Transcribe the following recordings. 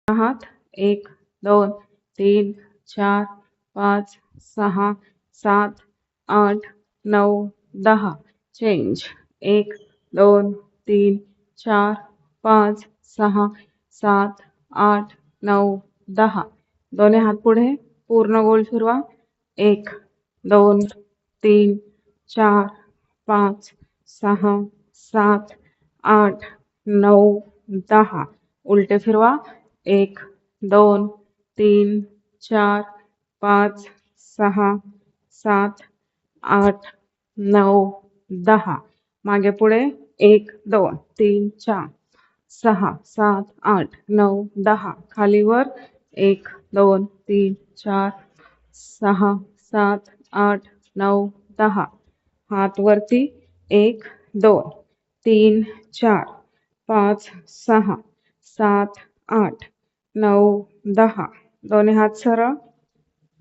हात 1 2 3 4 5 6 7 8 9 10 चेंज 1 2 3 4 5 6 7 8 9 10 दोन्ही हात पुढे पूर्ण गोल फिरवा 1 2 3 4 5 6 7 8 9 10 उलटे फिरवा 1 2 3 4 5 6 7 8 9 10 मागे पुढे 1 2 3 4 6 7 8 9 10 खाली वर 1 2 3 4 6 7 8 9 10 हात वरती 1 2 3 4 5 6 7 8 9 10 दोन्ही हात सरळ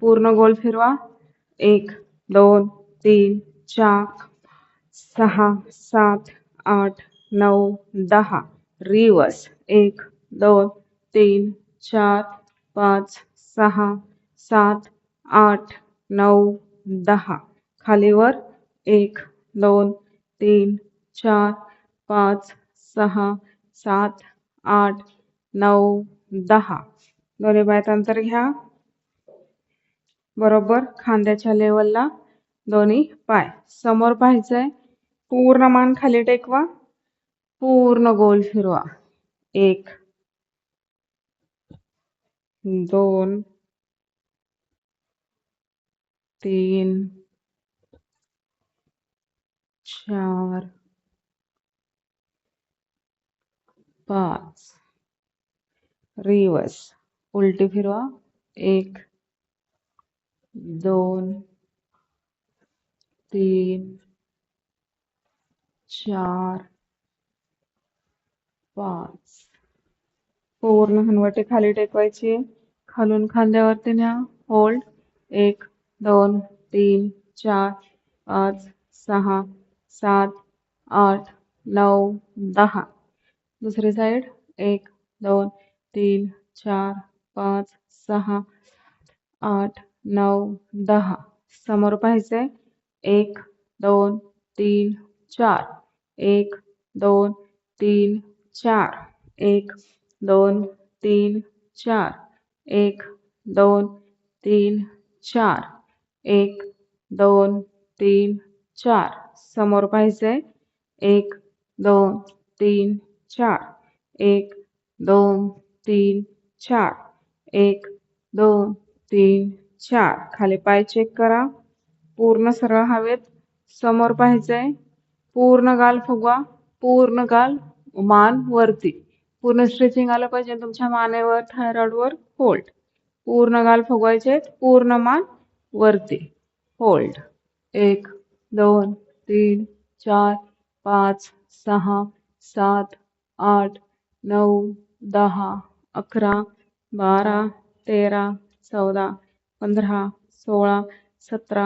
पूर्ण गोल फिरवा 1 2 3 4 6 7 8 9 10 रिवर्स 1 2 3 4 5 6 7 8 9 10 खाली वर 1 2 3 4 5 6 7 8 9 10 दोन्ही पायात अंतर घ्या बरोबर खांद्याच्या लेवलला दोन्ही पाय समोर पाहायचंय पूर्ण मान खाली टेकवा पूर्ण गोल फिरवा 1 2 3 4 5 रिवर्स उलटी फिरवा 1 2 3 4 5 पूर्ण हनवटी खाली टेकवायची खालून खांद्यावरती न्या होल्ड 1 2 3 4 5 6 7 8 9 10 दुसरी साइड 1 2 3 4 5 6 8 9 10 समोर पाहायचंय 1 2 3 4 1 2 3 4 1 2 3 4 1 2 3 4 1 2 3 4 समोर पाहायचंय 1 2 3 4 1 2 3 4 1 2 3 4 खाली पाय चेक करा पूर्ण सरळ हवेत समोर पाहायचंय पूर्ण गाल फुगवा पूर्ण गाल मान वरती पूर्ण स्ट्रेचिंग आलं पाहिजे तुमच्या मानेवर थायरॉइडवर होल्ड पूर्ण गाल फुगवायचे पूर्ण मान वरती होल्ड 1 2 3 4 5 6 7 8 9 10 11 12 13 14 15 16 17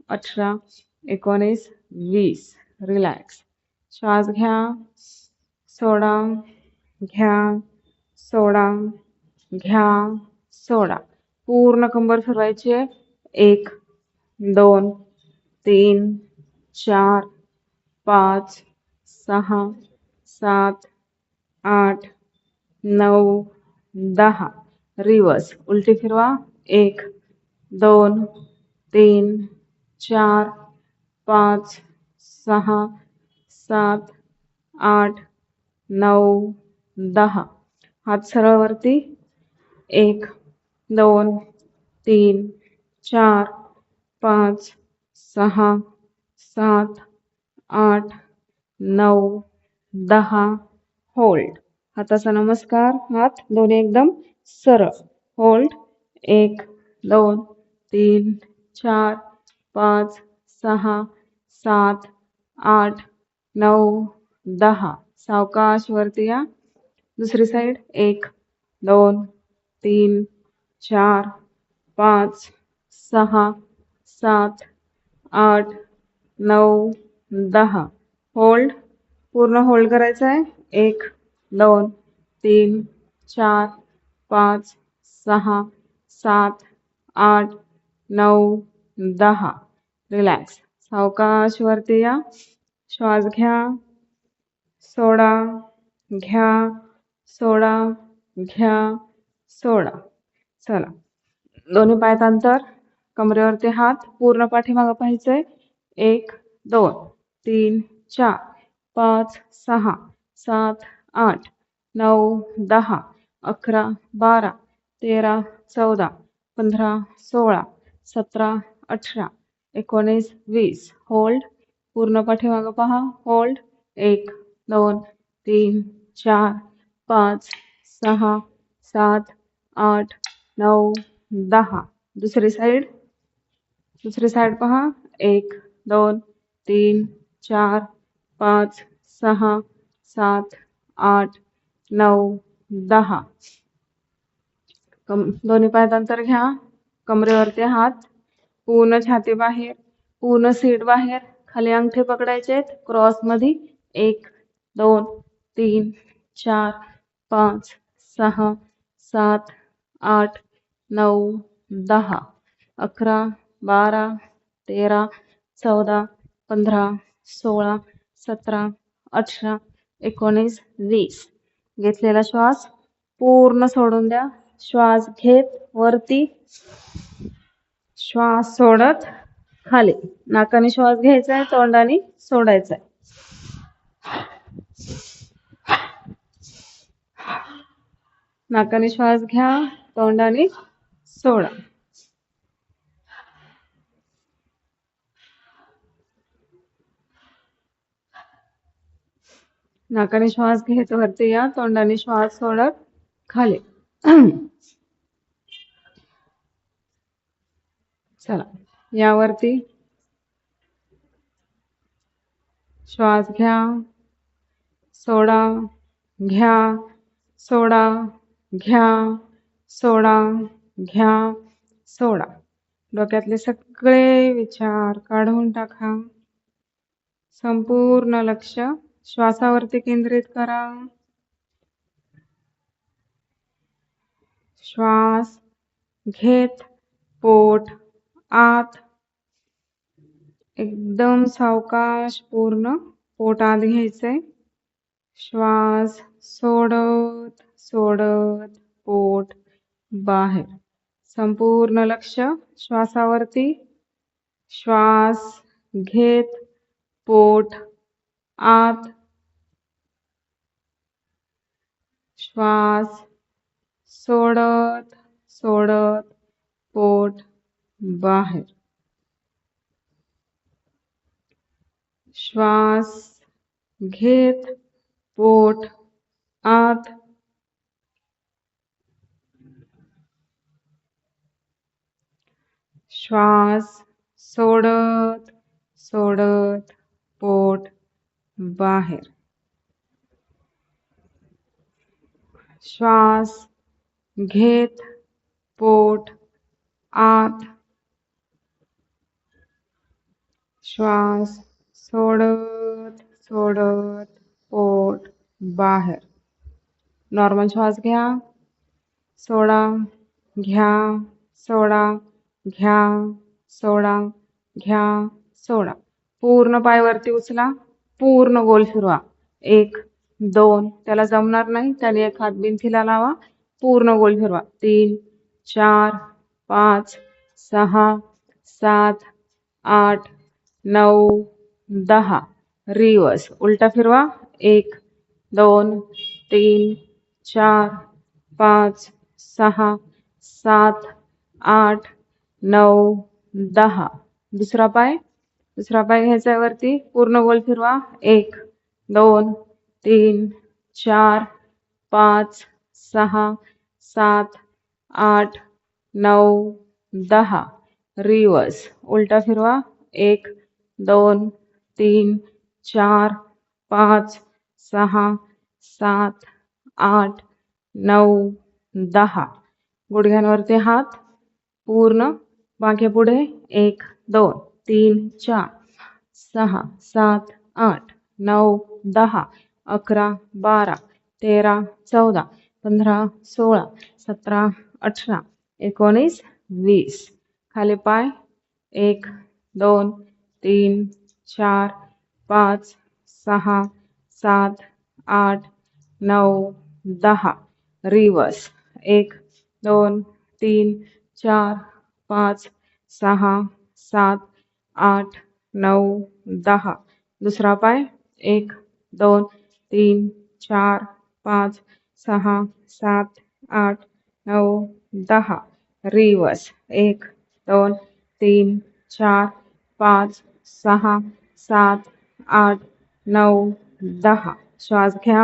18 19 20 रिलॅक्स श्वास घ्या सोडा घ्या सोडा घ्या सोडा पूर्ण कंबर फिरवायची 1 2 3 4 5 6 7 8 9 10 रिवर्स उलटी फिरवा 1 2 3 4 5 6 7 8 9 10 हात सरळ वरती 1 2 3 4 5 6 7 8 9 10 होल्ड हाताचा नमस्कार हात दोन्ही एकदम सरळ होल्ड 1 2 3 4 5 6 7 8 9 10 सावकाश वरती या दुसरी साइड 1 2 3 4 5 6 7 8 9 10 होल्ड पूर्ण होल्ड करायचं आहे 1 2 3 4 5 6 7 8 9 10. रिलॅक्स. सावकाश वरती या. श्वास घ्या, सोडा, घ्या, सोडा, घ्या, सोडा. चला, दोन्ही पायात अंतर, कमरेवरती हात, पूर्ण पाठीमागं पाहायचंय. 1 2 3 4 5 6 7 8 9 10 11 12 13 14 15 16 17 18 19 20. होल्ड. पूर्ण पाठीमागं पहा. होल्ड. 1 2 3 4 5 6 7 8 9 10. दुसरी साईड. दुसरी साईड पहा. 1 2 3 4 5 6 7 8 9 10. दोन्ही पायात अंतर घ्या, कमरेवरती हात, पूर्ण छाती बाहेर, पूर्ण सीट बाहेर, खाली अंगठे पकडायचे आहेत क्रॉस मध्ये. 1 2 3 4 5 6 7 8 9 10 11 12 13 14 15 16 17 18 19 20. घेतलेला श्वास पूर्ण सोडून द्या. श्वास घेत वरती, श्वास सोडत खाली. नाकाने श्वास घ्यायचा आहे, तोंडाने सोडायचा आहे. नाकाने श्वास घ्या, तोंडाने सोडा. नाकाने श्वास घेत वरती या, तोंडाने श्वास सोडत खाली. चला, यावरती श्वास घ्या, सोडा, घ्या, सोडा, घ्या, सोडा, घ्या, सोडा. डोक्यातले सगळे विचार काढून टाका. संपूर्ण लक्ष श्वासावरती केंद्रित करा. श्वास घेत पोट आत, एकदम सावकाश पूर्ण पोट आत घ्यायचंय. श्वास सोडत सोडत पोट बाहेर. संपूर्ण लक्ष श्वासावरती. श्वास घेत पोट आत, श्वास सोडत सोडत पोट बाहेर. श्वास घेत पोट आत, श्वास सोडत सोडत पोट बाहेर. श्वास घेत पोट आत, श्वास सोडत सोडत पोट बाहेर. नॉर्मल श्वास घ्या, सोडा, घ्या, सोडा, घ्या, सोडा, घ्या, सोडा. पूर्ण पाय वरती उचला, पूर्ण गोल फिरवा. 1 2, त्याला जमणार नाही त्याने एक हात भिंतीला लावा. पूर्ण गोल फिरवा. 3 4 5 6 7 8 9 10. रिवर्स. उलटा फिरवा. 1 2 3 4 5 6 7 8 9 10. दुसरा पाय घ्यायचा वरती, पूर्ण गोल फिरवा. 1 2 3 4 5 6 7 8 9 10. रिवर्स. उलटा फिरवा. 1 2 3 4 5 6 7 8 9 10. गुडघ्यांवरती हात, पूर्ण मागे पुढे. 1 2 3 4 6 7 8 9 10 11 12 13 14 15, 16, 17, 18, 19, 20. खाली पाय 1, 2, 3, 4, 5, 6, 7, 8, 9, 10. रिवर्स 1, 2, 3, 4, 5, 6, 7, 8, 9, 10. दुसरा पाय 1, 2, 3, 4, 5, 6, 7, 8, 9, 10. रिवर्स 1, 2, 3, 4, 5, 6, 7, 8, 9, 10. श्वास घ्या,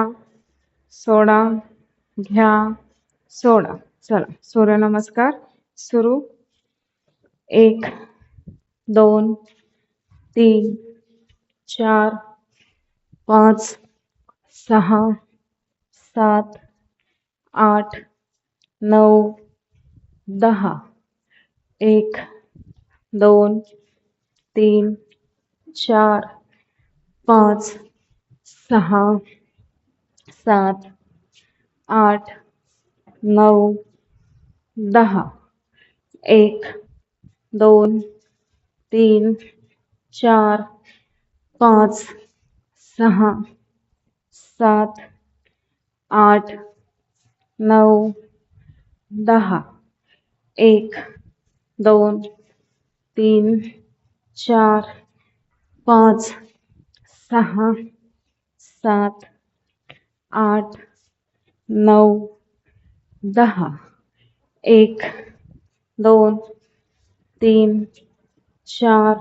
सोडा, घ्या, सोडा. चला सूर्यनमस्कार सुरू. 1, 2, 3, 4, 5, 6, 7, 8, 9, 10. 1, 2, 3, 4, 5, 6, 7, 8, 9, 10. 1, 2, 3, 4, 5, 6, 7, 8, 9, 10. 1, 2, 3, 4, 5, 6, 7, 8, 9, 10. 1, 2, 3, 4,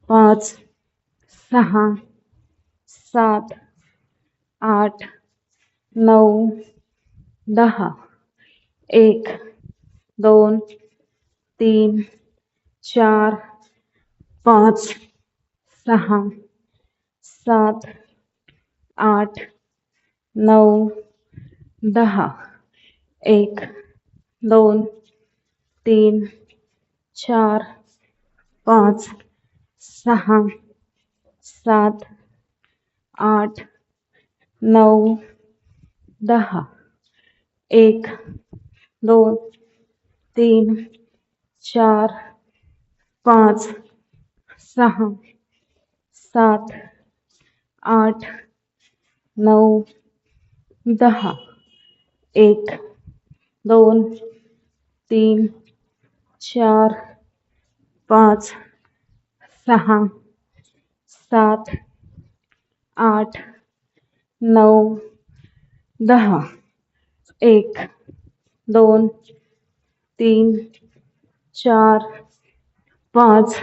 5, 6, 7, 8, 9, 10. 1, 2, 3, 4, 5, 6, 7, 8, 9, 10. 1, 2, 3, 4, 5, 6, 7, 8, 9, 10. 1, 2, 3, 4, 5, 6, 7, 8, 9, 10. 1, 2, 3, 4, 5, 6, 7, 8, 9, 10. 1, 2, 3, 4, 5,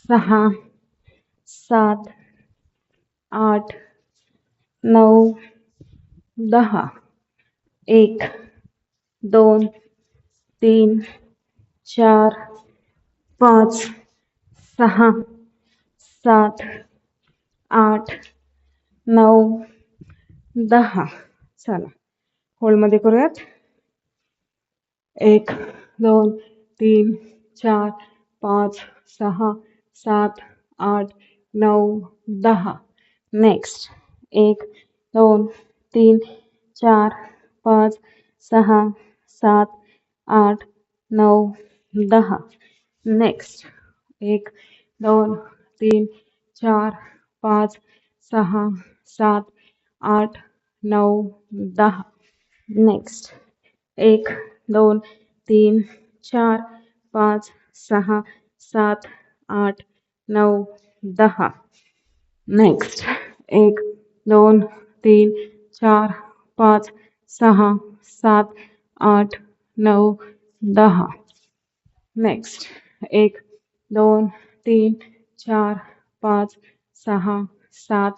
6, 7, 8, 9, 10. 1, 2, 3, 4, 5, 6, 7, 8, 9, 10. चला होल्डमध्ये करूयात. 1, 2, 3, 4, 5, 6, 7, 8, 9, 10. Next 1, 2, 3, 4, 5, 6, 7, 8, 9, 10. Next 1, 2, 3, 4, 5, 6, 7, 8, 9, 10. Next 1, 2, 3, 4, 5, 6, 7, 8, 9, 10. Next 1, 2, 3, 4, 5, 6, 7, 8, 9, 10. Next 1, 2, 3, 4, 5, 6, 7,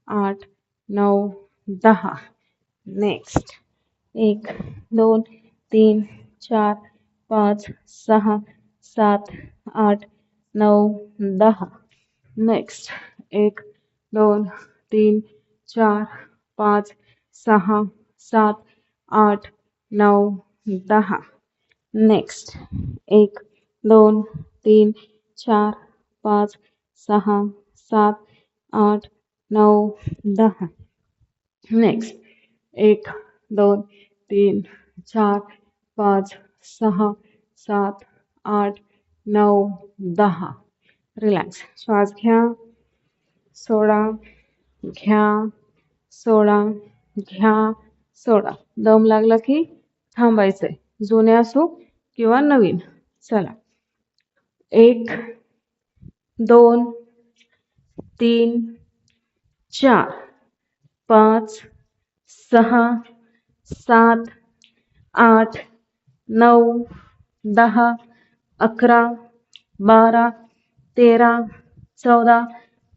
8, 9, 10. Next 1, 2, 3, 4, 5, 6, 7, 8, 9, 10. Next 1, 2, 3, 4, 5, 6, 7, 8, 9, 10. Next 1, 2, 3, 4, 5, 6, 7, 8, 9, 10. Next 1, 2 3 4 5 6 7 8 9 10. Relax. श्वास घ्या, सोडा, घ्या, सोडा, घ्या, सोडा. दम लागला की थांबायचंय. जुने असो किंवा नवीन. चला. 1 2 3 4 5 6 7 8 9 10 11 12 13 14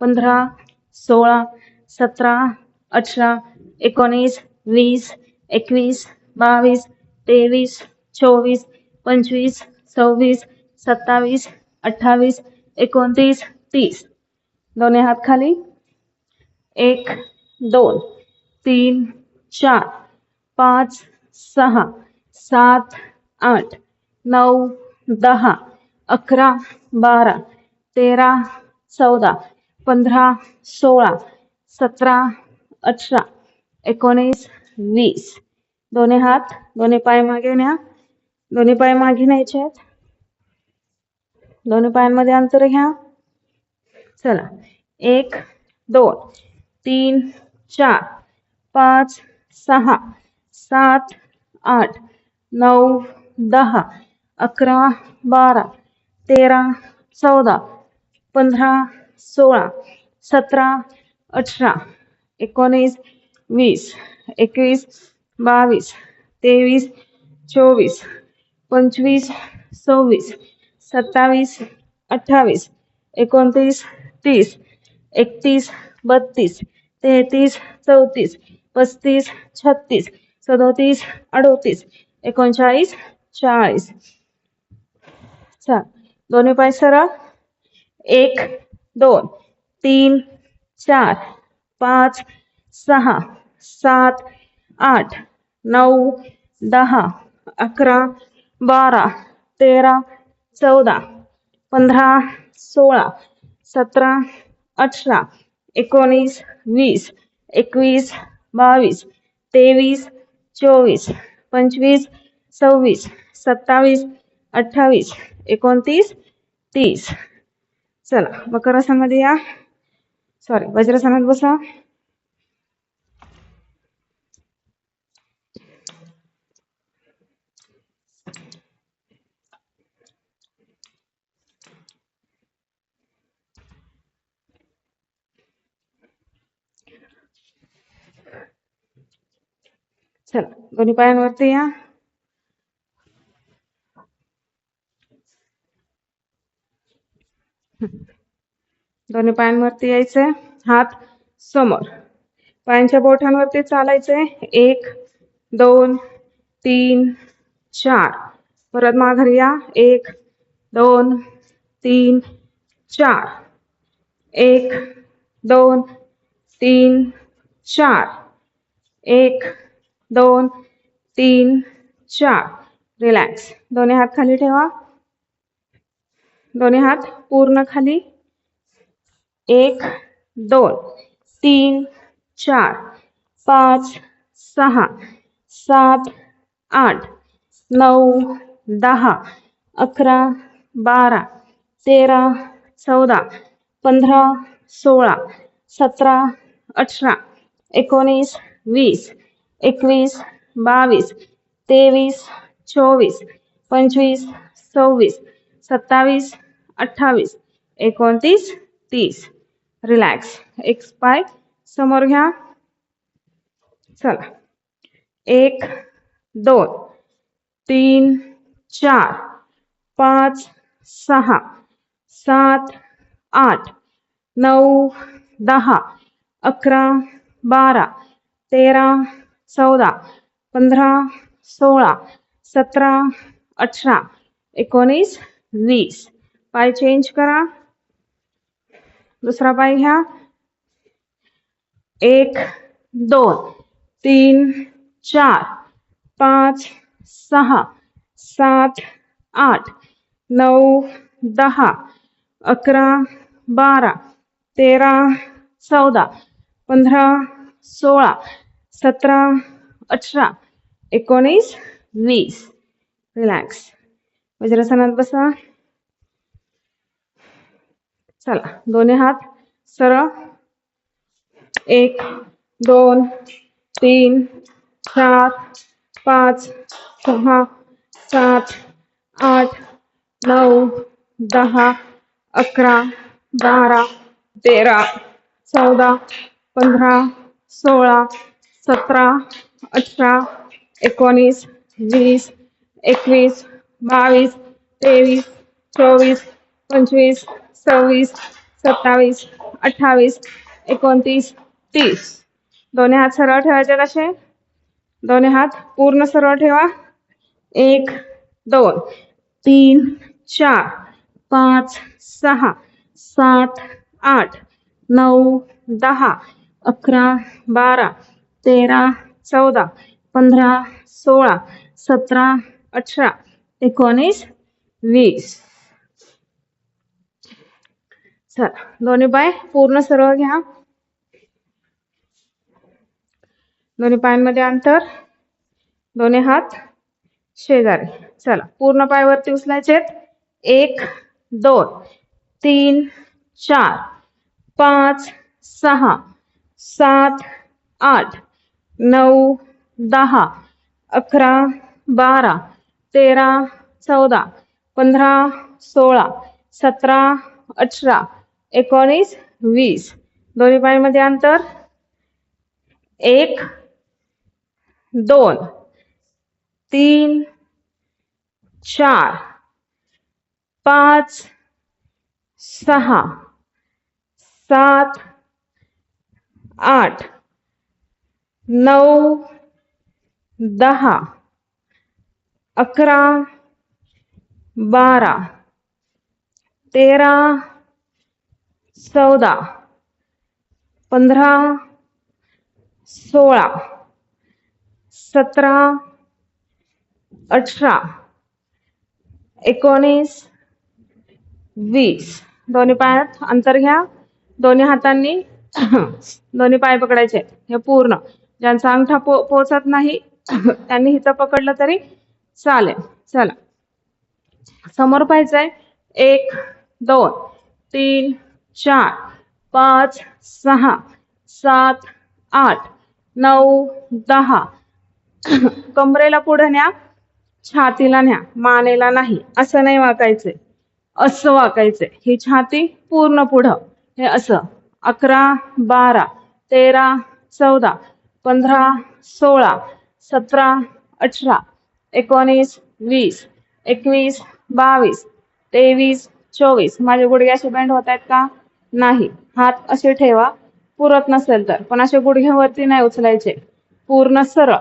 15 16 17 18 19 20 21 22 23 24 25 26 27 28 29 30. दोन्ही हात खाली. 1 2 3 4 5 6 7 8 9 10 11 12 13 14 15 16 17 18 19 20. दोन्ही हात, दोन्ही पाय मागे न्या. दोन्ही पाय मागे न्यायचे आहेत. दोन्ही पायांमध्ये अंतर घ्या. चला. 1 2 3 4 5 6 7 8 9 10 11 12 13 14 15 16 17 18 19 20 21 22 23 24 25 26 27 28 29 30 31 32 33 34 35 36 37 38 39 40. चल. दोन्ही पाय सरळ. 1 2 3 4 5 6 7 8 9 10 11 12 13 14 15 16 17 18 19 20 21 22 23 24 25 26 27 28 29 30. चला. मकरासनामध्ये या. वज्रासनात बसा. चला. दोन्ही पायांवरती या. दोन्ही पायांवरती यायचंय. हात समोर. पायांच्या बोटांवरती चालायचंय. 1 2 3 4. परत माघारी या. 1 2 3 4. 1 2 3 4. 1 2 3 4. रिलॅक्स. दोन्ही हात खाली ठेवा. दोन्ही हात पूर्ण खाली. 1 2 3 4 5 6 7 8 9 10 11 12 13 14 15 16 17 18 19 20 21 22 23 24 25 26 27 28 29 30. रिलॅक्स. एक पाय समोर घ्या. चला. 1 2 3 4 5 6 7 8 9 10 11 12 13 14 15 16 17 18 19 20. पाय चेंज करा. दुसरा पाय घ्या. 1 2 3 4 5 6 7 8 9 10 11 12 13 14 15 16 17 18 19 20 रिलॅक्स. वज्रासनात बसा. चला दोन्ही हात सरळ. 1 2 3 4 5 6 7 8 9 10 11 12 13 14 15 16 17 18 19 20 21 22 23 24 25 26 27 28 29 30. दोन्ही हात सरळ ठेवायचे कसे? दोन्ही हात पूर्ण सरळ ठेवा. 1 2 3 4 5 6 7 8 9 10 11 12 13 14 15 16 17 18 19 20. चला दोन्ही पाय पूर्ण सरळ घ्या. दोन्ही पायांमध्ये अंतर. दोन्ही हात शेजारी. चला पूर्ण पाय वरती उचलायचे. 1 2 3 4 5 6 7 8 9 10 11 12 13 14 15 16 17 18 19 20. दोन्ही पायांमध्ये अंतर. 1 2 3 4 5 6 7 8 9 10 11 12 13 14 15 16 17 18 19 20. दोन्ही पायात अंतर घ्या. दोन्ही हातांनी दोन्ही पाय पकडायचे. हे पूर्ण. ज्यांचा अंगठा पोचत नाही त्यांनी हिथं पकडलं तरी चालेल. चला समोर पाहायचंय. 1 2 3 4 5 6 7 8 9 10. कमरेला पुढे न्या. छातीला न्या. मानेला नाही. असं नाही वाकायचंय. असं वाकायचंय. ही छाती पूर्ण पुढं. हे असं. 11 12 13 14 15 16 17 18 19 20 21 22 23 24. माझे गुडघे असे बेंड होत आहेत का? नाही. हात असे ठेवा. पुरत नसेल तर. पण असे गुडघ्यावरती नाही उचलायचे. पूर्ण सरळ.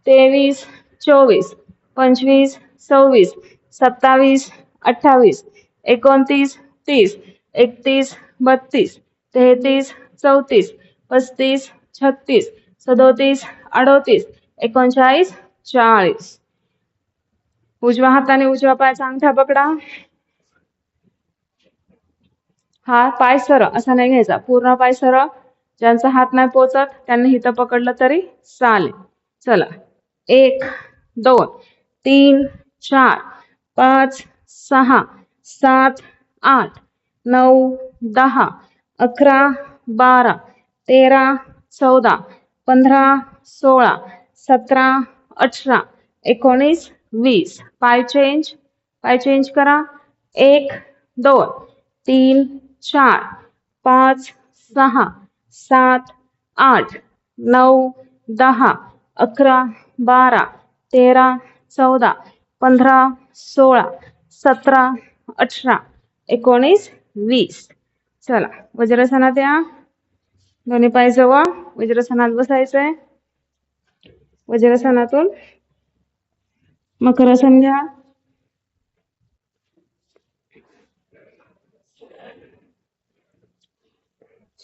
23 24 25 26 27 28 29 30 31 32 33 34 35 36 37 38 39 40. उजव्या हाताने उजव्या पायाचा अंगठा पकडा. हा पाय सरळ असा नाही घ्यायचा. पूर्ण पाय सरळ. ज्यांचा हात नाही पोचत त्यांनी इथं पकडलं तरी चालेल. चला 1 2 3 4 5 6 7 8 9 10 11 12 13 14 15 16 17 18 19 20. पाय चेंज करा. 1 2 3 4 5 6 7 8 9 10 11 12 13 14 15 16 17 18 19 20. चला वज्रासनात या. दोन्ही पाय जवळ. वज्रासनात बसायचंय. वज्रासनातून मकरासन घ्या.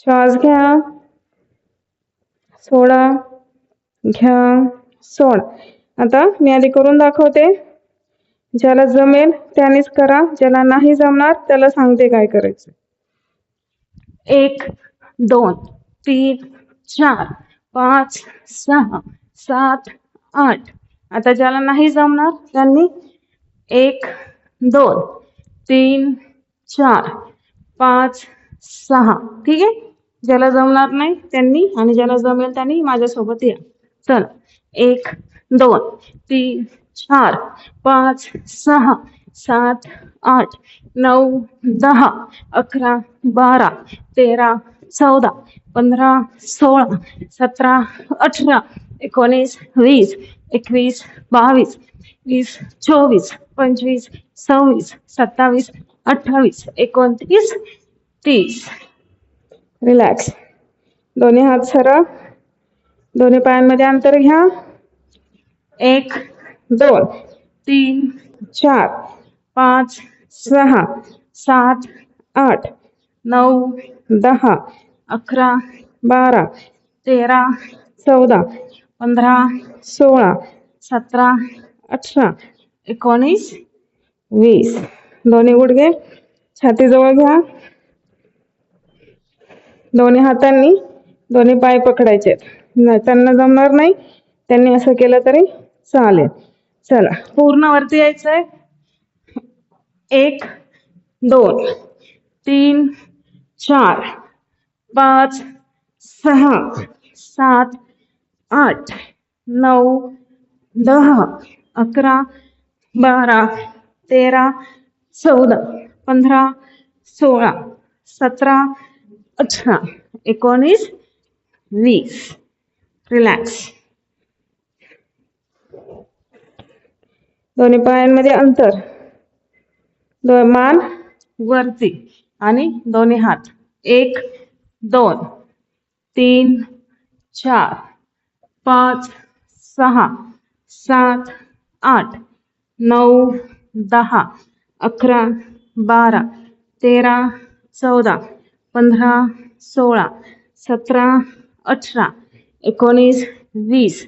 श्वास घ्या. सोडा. घ्या. सोड. आता मी आधी करून दाखवते. ज्याला जमेल त्यानेच करा. ज्याला नाही जमणार त्याला सांगते काय करायचं. 1 2 3 4 5 6 7 8 आता ज्याला नाही जमणार त्यांनी 1 2 3 4 5 6, ठीक आहे. ज्याला जमणार नाही त्यांनी आणि ज्याला जमेल त्यांनी माझ्यासोबत या. चला 1 2 3 4 5 6 7 8 9 10 11 12 13 14 15 16 17 18 19 20 21 22 20 24 25 26 27 28 29 30. रिलॅक्स. दोन्ही हात सरळ, दोन्ही पायांमध्ये अंतर घ्या. 1 2 3 4 5 6 7 8 9 10 11 12 13 14 15 16 17 18 19 20. दोन्ही गुडघे छातीजवळ घ्या. दोन्ही हातांनी दोन्ही पाय पकडायचे. त्यांना जमणार नाही त्यांनी असं केलं तरी चालेल. चला पूर्ण वरती यायचंय. 1 2 3 4 5 6 7 8 9 10 11 12 13 14 15 16 17 18 19 20. रिलॅक्स. दोन्ही पायांमध्ये अंतर, मान वरती आणि दोन्ही हात. 1 2 3 4 5 6 7 8 9 10 11 12 13 14 15 16 17 18 19 20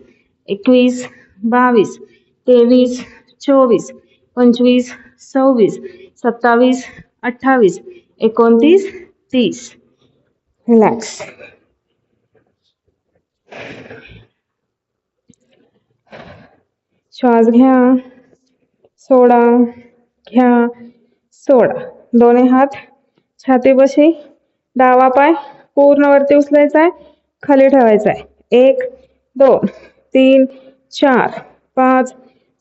21 22 23 24 25 26 27 28 29 30. रिलॅक्स. श्वास घ्या, सोडा, घ्या, सोडा. दोन्ही हात छातीपाशी. डावा पाय पूर्ण वरती उचलायचा आहे, खाली ठेवायचा आहे. 1 2 3 4 5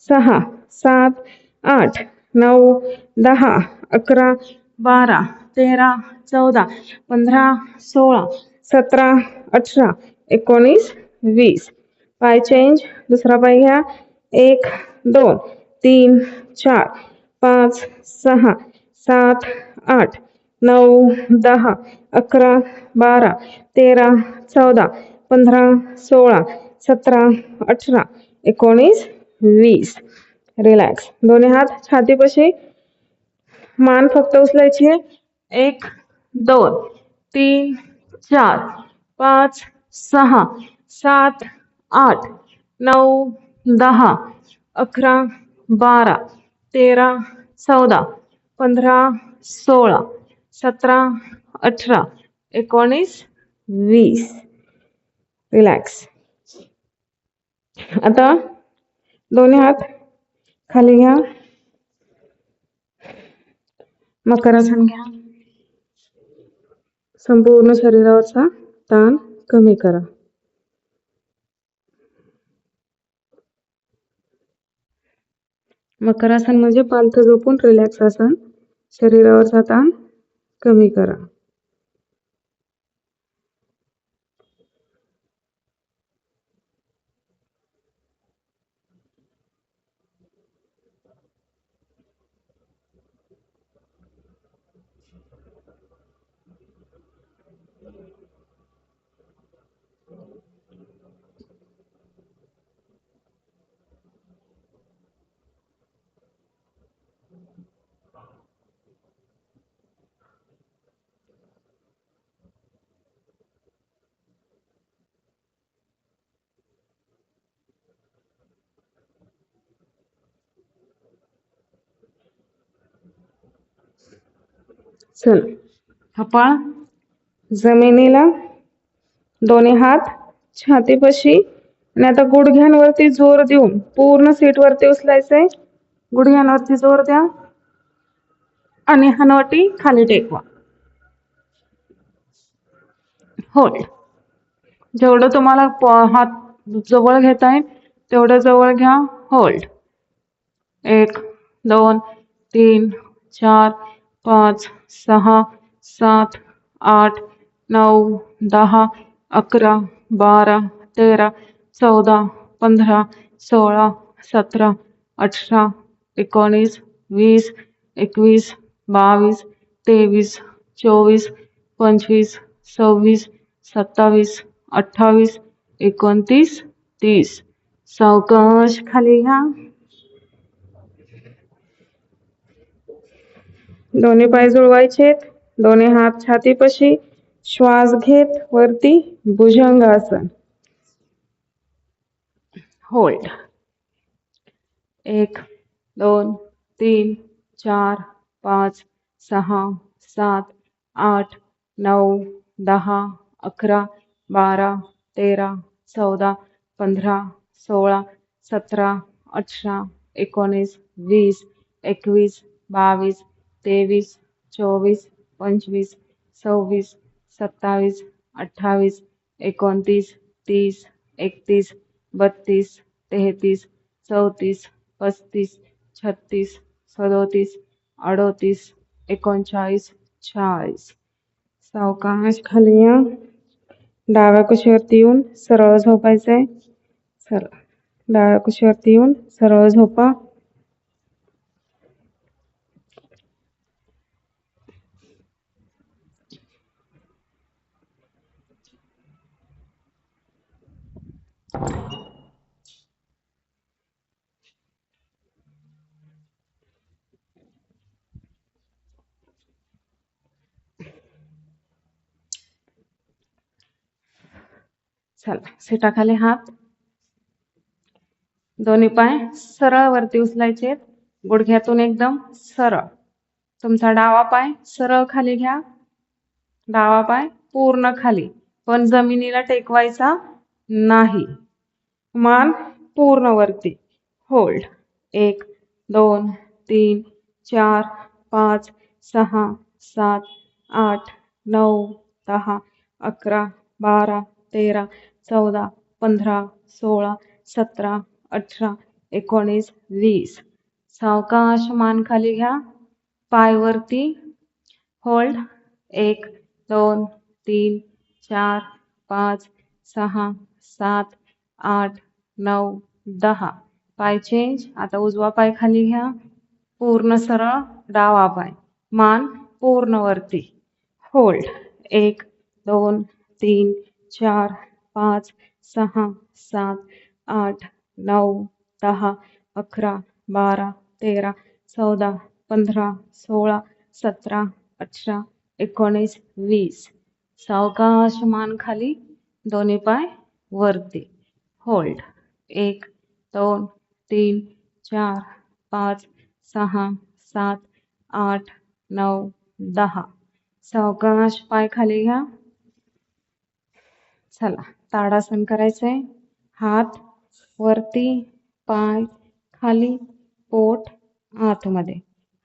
6 7 8 9 10 11 12 13 14 15 16 17 18 19 20. पाय चेंज. दुसरा पाय घ्या. 1 2 3 4 5 6 7 8 9 10 11 12 13 14 15 16 17 18 19 20. रिलॅक्स. दोन्ही हात छातीपाशी. मान फक्त उचलायची आहे. 1 2 3 4 5 6 7 8 9 10 11 12 13 14 15 16 17 18 19 20. रिलॅक्स. आता दोन्ही हात खाली घ्या. मकरासन घ्या. संपूर्ण शरीरावरचा ताण कमी करा. मकरासन म्हणजे पालथं झोपून रिलॅक्स आसन. शरीरावरचा ताण कमी करा. चल, कपाळ जमिनीला. दोन्ही हात छातीपाशी. आणि आता गुडघ्यांवरती जोर देऊन पूर्ण सीट वरती उचलायचंय. गुडघ्यांवरती जोर द्या आणि हनवटी खाली टेकवा. होल्ड. जेवढं तुम्हाला हात जवळ घेता येईल तेवढं जवळ घ्या. होल्ड. 1 2 3 4 5 6 7 8 9 10 11 12 13 14 15 16 17 18 19 20 21 22 23 24 25 26 27 28 29 30. सावकाश खाली घ्या. दोन्ही पाय जुळवायचेत. दोन्ही हात छातीपाशी. श्वास घेत वरती भुजंगासन. होल्ड. 1 2 3 4 5 6 7 8 9 10 11 12 13 14 15 16 17 18 19 20 21 22 23 24 25 26 27 28 29 30 31 32 33 34 35 36 37 38 39 40. सावकाश खाली या. डाव्या कुशीवरती येऊन सरळ झोपायचंय. सरळ डाव्या कुशीवरती येऊन सरळ झोपा. चला, सीटाखाली हात. दोन्ही पाय सरळ वरती उचलायचे. गुडघ्यातून एकदम सरळ. तुमचा डावा पाय सरळ खाली घ्या. डावा पाय पूर्ण खाली, पण जमिनीला टेकवायचा नाही. मान पूर्ण वरती. होल्ड. 1 2 3 4 5 6 7 8 9 10 11 12 13 14 15 16 17 18 19 20. सावकाश मान खाली घ्या. पाय वरती. होल्ड. 1 2 3 4 5 6 7 8 9 10. पाय चेंज. आता उजवा पाय खाली घ्या. पूर्ण सरळ डावा पाय. मान पूर्ण वरती. होल्ड. 1 2 3 4 5 6 7 8 9 10 11 12 13 14 15 16 17 18 19 20. सावकाश मान खाली. दोन्ही पाय वरती. होल्ड. 1 2 3 4 5 6 7 8 9 10. सावकाश पाय खाली घ्या. चला, ताडासन करायचंय. हात वरती, पाय खाली, पोट आतमध्ये.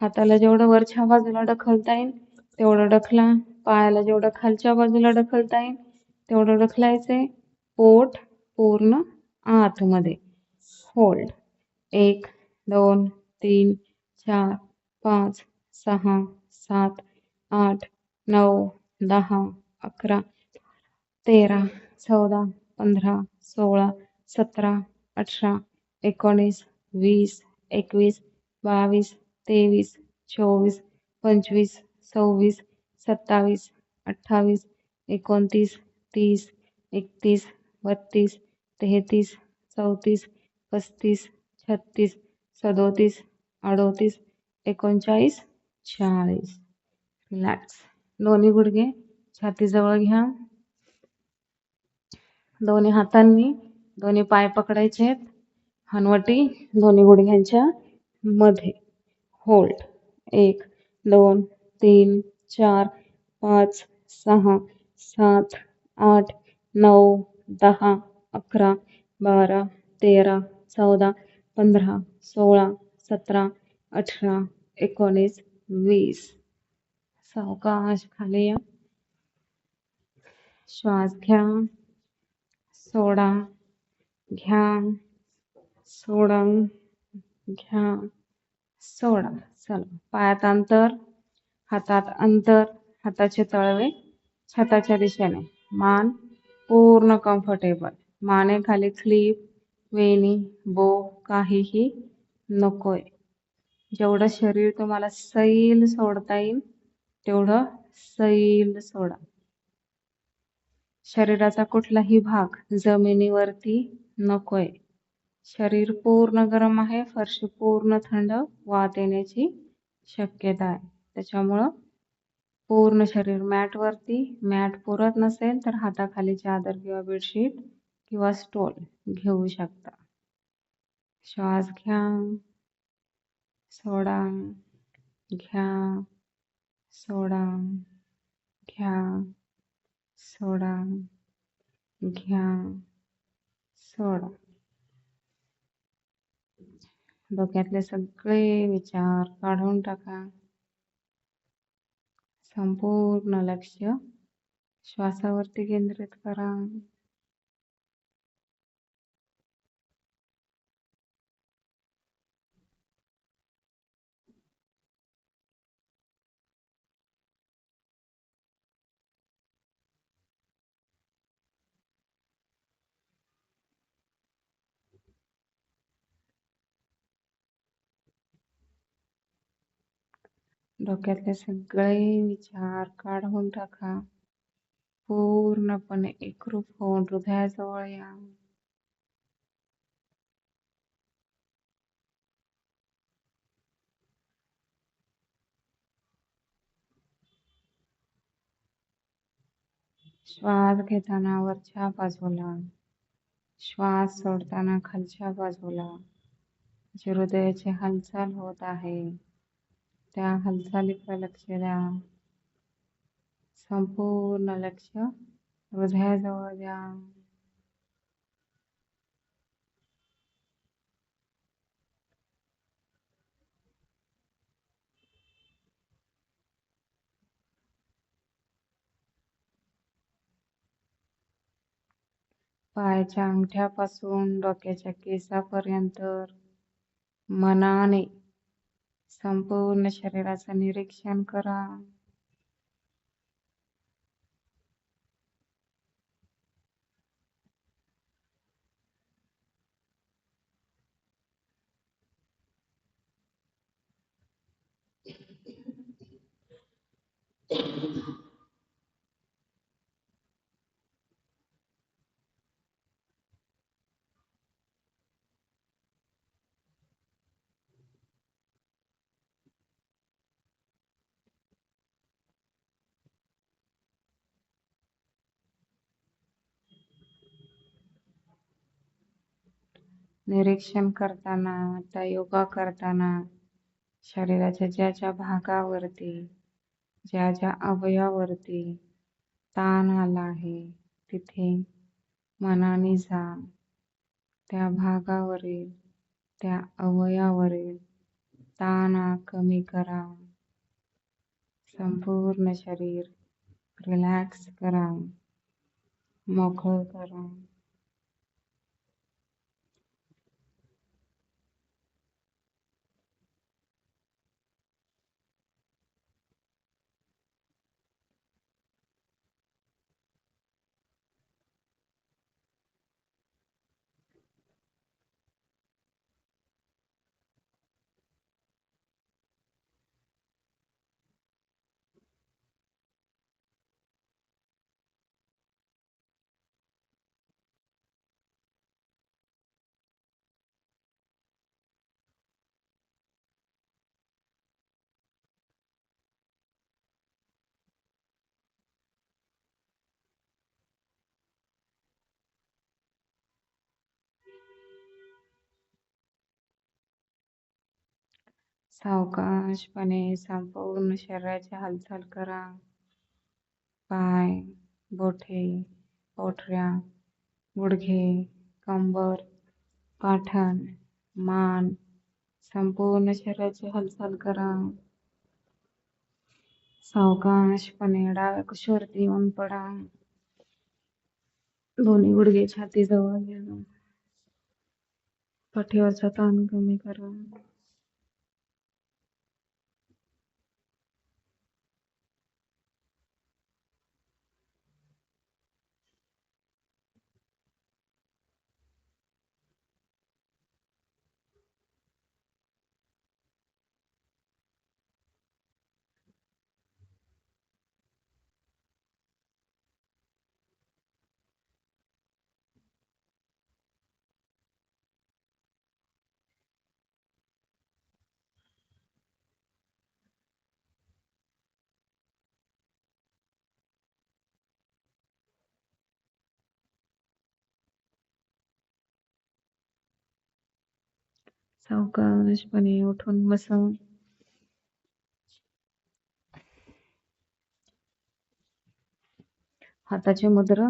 हाताला जेवढं वरच्या बाजूला ढकलता येईल तेवढं ढकला. पायाला जेवढं खालच्या बाजूला ढकलता येईल तेवढं ढकलायचंय. पोट पूर्ण आतमध्ये. होल्ड. 1 2 3 4 5 6 7 8 9 10 11 13 14 15 16 17 18 19 20 21 22 23 24 25 26 27 28 29 30 31 32 33 34 35 36 37 38 39 40. रिलॅक्स. दोन्ही गुडघे छातीजवळ घ्या. दोन्ही हातांनी दोन्ही पाय पकडायचे आहेत. हनवटी दोन्ही गुडघ्यांच्या मध्ये. होल्ड. 1 2 3 4 5 6 7 8 9 10 11 12, 13, 14, 15, 16, 17, 18, 19, 20. सावकाश खाली या. श्वास घ्या, सोडा, घ्या, सोडा, घ्या, सोडा. चला, पायात अंतर, हातात अंतर, हाताचे तळवे छताच्या दिशेने, मान पूर्ण कम्फर्टेबल, मानेखाली क्लिप, वेणी, बो काहीही नकोय. जेवढं शरीर तुम्हाला सैल सोडता येईल तेवढं सैल सोडा. शरीराचा कुठलाही भाग जमिनीवरती नकोय. शरीर पूर्ण गरम आहे, फरशी पूर्ण थंड, वात येण्याची शक्यता आहे. त्याच्यामुळं पूर्ण शरीर मॅटवरती, मॅट पुरत नसेल तर हाताखाली चादर किंवा बेडशीट किंवा स्टोल घेऊ शकता. श्वास घ्या, सोडा, घ्या, सोडा, घ्या, सोडा, घ्या, सोडा. डोक्यातले सगळे विचार काढून टाका. संपूर्ण लक्ष श्वासावरती केंद्रित करा. डोक्यातले सगळे विचार काढून टाका. पूर्णपणे एकरूप होऊन हृदयाजवळ या. श्वास घेताना वरच्या बाजूला, श्वास सोडताना खालच्या बाजूला. जी हृदयाची हालचाल होत आहे त्या हालचालीकडे लक्ष द्या. संपूर्ण लक्ष हृदयाजवळ द्या. पायाच्या अंगठ्यापासून डोक्याच्या केसापर्यंत मनाने संपूर्ण शरीराचं निरीक्षण करा. निरीक्षण करताना, त्या योगा करताना शरीराच्या ज्या ज्या भागावरती, ज्या ज्या अवयवावरती ताण आला आहे तिथे मनाने जा. त्या भागावरील, त्या अवयवावरील ताण कमी करा. संपूर्ण शरीर रिलॅक्स करा, मोकळं करा. सावकाशपणे संपूर्ण शरीराची हालचाल करा. पाय, बोटे, पोटऱ्या, गुडघे, कंबर, पाठण, मान, संपूर्ण शरीराची हालचाल करा. सावकाशपणे डाव्या कुशीवरती येऊन पडा. दोन्ही गुडघे छातीजवळ घ्या. पाठीवरचा ताण कमी करा. सावकाशपणे उठून बसा. हाताची मुद्रा